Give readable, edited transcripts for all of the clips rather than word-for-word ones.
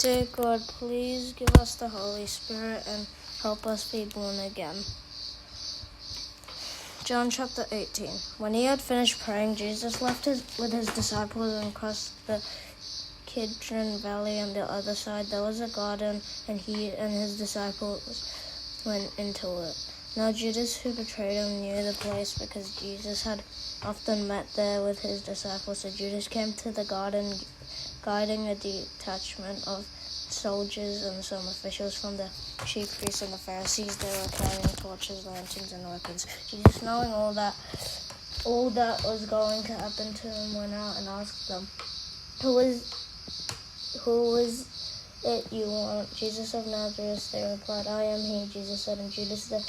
Dear God, please give us the Holy Spirit and help us be born again. John chapter 18. When he had finished praying, Jesus left with his disciples and crossed the Kidron Valley. On the other side there was a garden, and he and his disciples went into it. Now Judas, who betrayed him, knew the place because Jesus had often met there with his disciples. So Judas came to the garden, guiding a detachment of soldiers and some officials from the chief priests and the Pharisees. They were carrying torches, lanterns, and weapons. Jesus, knowing all that was going to happen to him, went out and asked them, Who is it you want? Jesus of Nazareth, they replied. I am he, Jesus said, and Judas the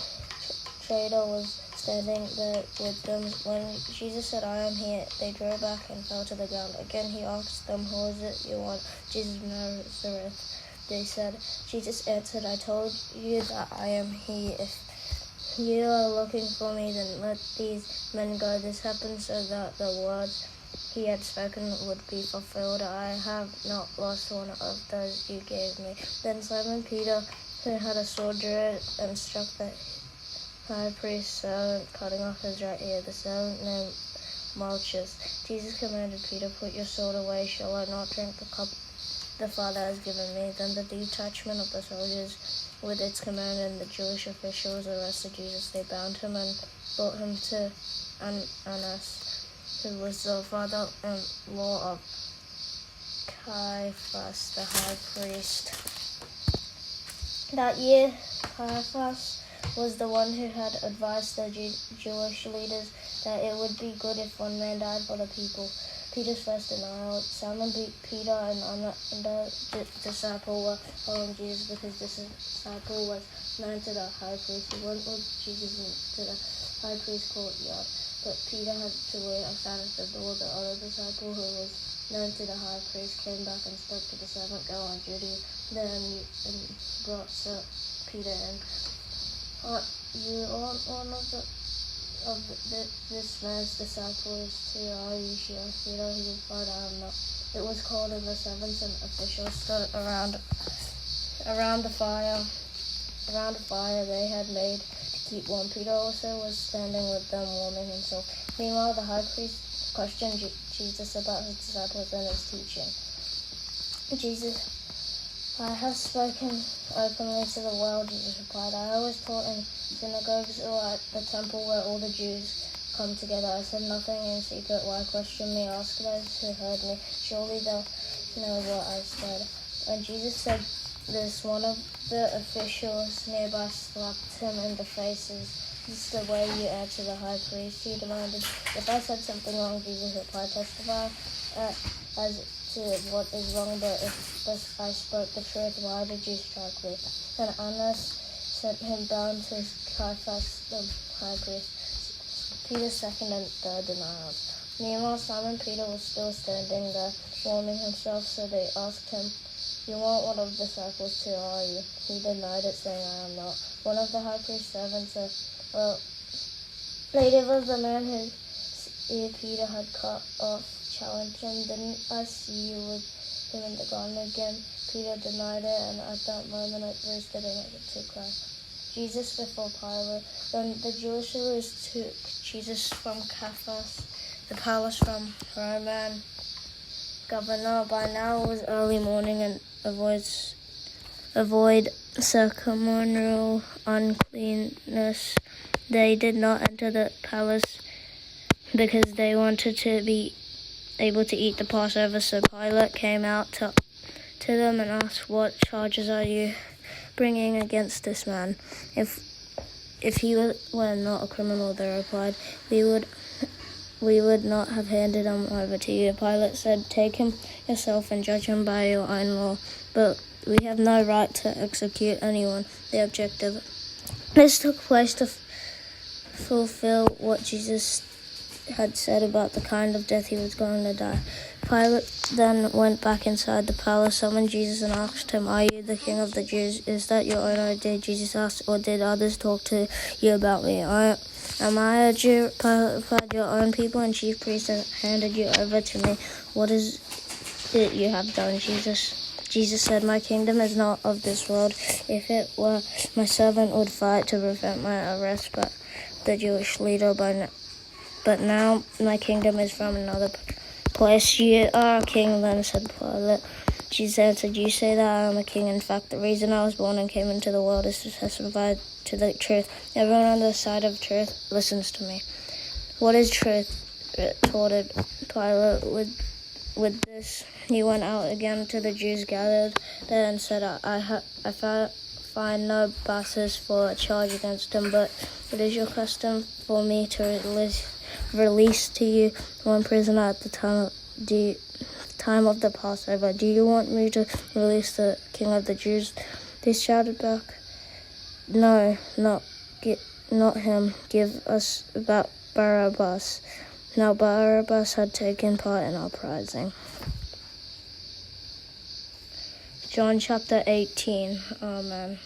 traitor was standing there with them. When Jesus said, I am he, they drew back and fell to the ground. Again he asked them, Who is it you want? Jesus of Nazareth, they said. Jesus answered, I told you that I am he. If you are looking for me, then let these men go. This happened so that the words he had spoken would be fulfilled. I have not lost one of those you gave me. Then Simon Peter, who had a sword, drew it and struck the high priest's servant, cutting off his right ear. The servant named Malchus. Jesus commanded Peter, Put your sword away. Shall I not drink the cup the Father has given me? Then the detachment of the soldiers, with its commander and the Jewish officials, arrested Jesus. They bound him and brought him to Annas, who was the father-in-law of Caiaphas, the high priest. That year, Caiaphas was the one who had advised the Jewish leaders that it would be good if one man died for the people. Peter's first denial. Simon Peter and another disciple were following Jesus because this disciple was known to the high priest. He went with Jesus into the high priest's courtyard, but Peter had to wait outside of the door. The other disciple, who was known to the high priest, came back and spoke to the servant girl on duty there and brought Peter in. You aren't one of this man's disciples too, are you sure? Peter, he replied, I am not. It was cold in the servants and officials stood around the fire they had made to keep warm. Peter also was standing with them, warming himself. Meanwhile, the high priest questioned Jesus about his disciples and his teaching. Jesus, I have spoken openly to the world, Jesus replied. I always taught in synagogues or at the temple where all the Jews come together. I said nothing in secret. Why question me? Ask those who heard me. Surely they'll know what I said. When Jesus said this, one of the officials nearby slapped him in the face. Is this the way you answer the high priest? He demanded. If I said something wrong, Jesus replied, testify as to what is wrong, but if I spoke the truth, why did you strike me? Then Annas sent him down to Caiaphas, the high priest. Peter's second and third denials. Meanwhile, Simon Peter was still standing there, warming himself, so they asked him, You aren't one of the disciples too, are you? He denied it, saying, I am not. One of the high priest's servants said, Well, lady was the man whose ear Peter had cut off, challenged him. Didn't I see you with him in the garden again? Peter denied it, and at that moment it was to cry. Jesus before Pilate. Then the Jewish rulers took Jesus from Caiaphas, the palace from Roman governor. By now it was early morning, and avoid ceremonial uncleanness. They did not enter the palace because they wanted to be able to eat the Passover. So Pilate came out to them and asked, What charges are you bringing against this man? If he were not a criminal, they replied, we would not have handed him over to you. Pilate said, Take him yourself and judge him by your own law. But we have no right to execute anyone, they objected. This took place to fulfill what Jesus had said about the kind of death he was going to die. Pilate then went back inside the palace, summoned Jesus, and asked him, Are you the king of the Jews? Is that your own idea? Jesus asked, or did others talk to you about me? Am I a Jew? Pilate replied, Your own people and chief priests have handed you over to me. What is it you have done? Jesus Jesus said, "My kingdom is not of this world. If it were, my servant would fight to prevent my arrest by the Jewish leader. But now my kingdom is from another place." "You are a king then," said Pilate. Jesus answered, "You say that I am a king. In fact, the reason I was born and came into the world is to testify to the truth. Everyone on the side of truth listens to me." "What is truth?" retorted Pilate. With this, he went out again to the Jews gathered there and said, I find no basis for a charge against him, but it is your custom for me to release to you one prisoner at the time of the Passover. Do you want me to release the King of the Jews?" They shouted back, "No, not him. Give us Barabbas." Now Barabbas had taken part in uprising. John chapter 18. Amen.